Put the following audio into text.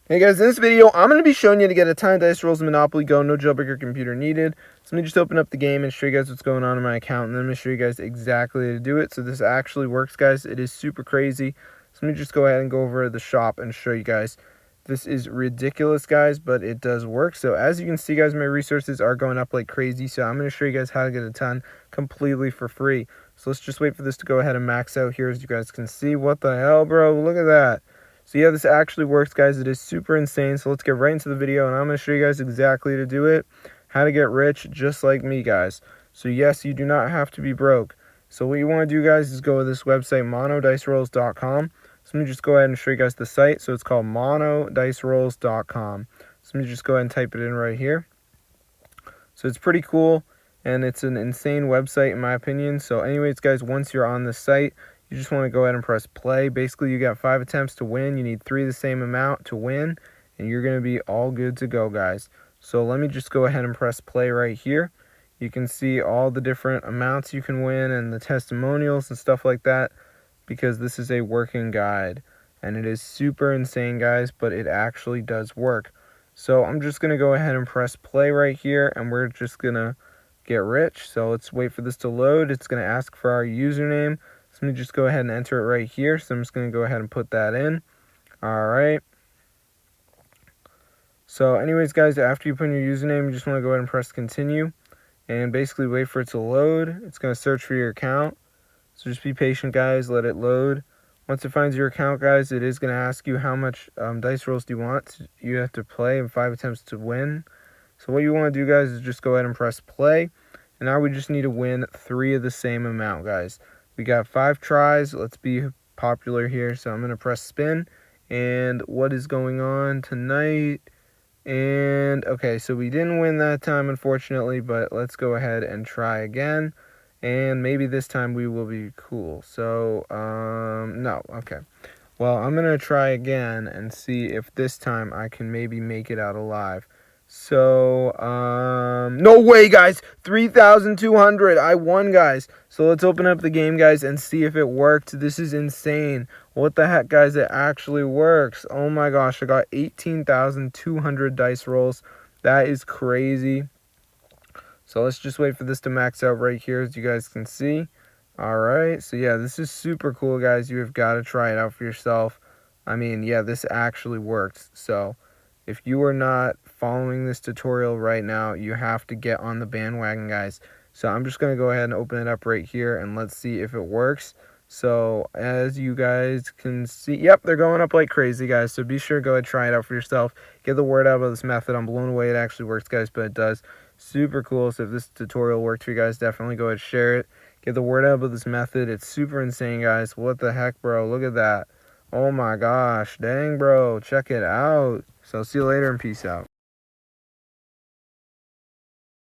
Hey guys, in this video, I'm going to be showing you to get a ton of dice rolls in Monopoly Go, no jailbreaker computer needed. So let me just open up the game and show you guys what's going on in my account, and then I'm going to show you guys exactly how to do it. So this actually works, guys. It is super crazy. So let me just go ahead and go over to the shop and show you guys. This is ridiculous, guys, but it does work. So as you can see, guys, my resources are going up like crazy. So I'm going to show you guys how to get a ton completely for free. So let's just wait for this to go ahead and max out here, as you guys can see. What the hell, bro? Look at that. So yeah, this actually works, guys. It is super insane. So let's get right into the video, and I'm going to show you guys exactly how to do it, how to get rich just like me, guys. So yes, you do not have to be broke. So what you want to do, guys, is go to this website, monodicerolls.com. So let me just go ahead and show you guys the site. So it's called monodicerolls.com. So let me just go ahead and type it in right here. So it's pretty cool, and it's an insane website in my opinion. So anyways, guys, once you're on the site, you just want to go ahead and press play. Basically, you got 5 attempts to win. You need 3 of the same amount to win, and you're going to be all good to go, guys. So let me just go ahead and press play right here. You can see all the different amounts you can win and the testimonials and stuff like that, because this is a working guide. And it is super insane, guys, but it actually does work. So I'm just going to go ahead and press play right here, and we're just going to get rich. So let's wait for this to load. It's going to ask for our username. So let me just go ahead and enter it right here. So I'm just going to go ahead and put that in. All right. So anyways, guys, after you put in your username, you just want to go ahead and press continue. And basically wait for it to load. It's going to search for your account. So just be patient, guys. Let it load. Once it finds your account, guys, it is going to ask you how much dice rolls do you want. You have to play in 5 attempts to win. So what you want to do, guys, is just go ahead and press play. And now we just need to win 3 of the same amount, guys. We got 5 tries. Let's be popular here. So I'm going to press spin. And what is going on tonight? And okay, so we didn't win that time, unfortunately, but let's go ahead and try again. And maybe this time we will be cool. So, no, okay. Well, I'm going to try again and see if this time I can maybe make it out alive. So, no way, guys. 3,200. I won, guys. So let's open up the game, guys, and see if it worked. This is insane. What the heck, guys? It actually works. Oh my gosh, I got 18,200 dice rolls. That is crazy. So let's just wait for this to max out right here, as you guys can see. All right. So yeah, this is super cool, guys. You have got to try it out for yourself. I mean, yeah, this actually works. So if you are not following this tutorial right now, you have to get on the bandwagon, guys. So I'm just going to go ahead and open it up right here, and let's see if it works. So as you guys can see, yep, they're going up like crazy, guys. So be sure to go ahead and try it out for yourself. Get the word out about this method. I'm blown away it actually works, guys, but it does. Super cool. So if this tutorial worked for you guys, definitely go ahead and share it. Get the word out about this method. It's super insane, guys. What the heck, bro? Look at that. Oh my gosh. Dang, bro. Check it out. So see you later and peace out.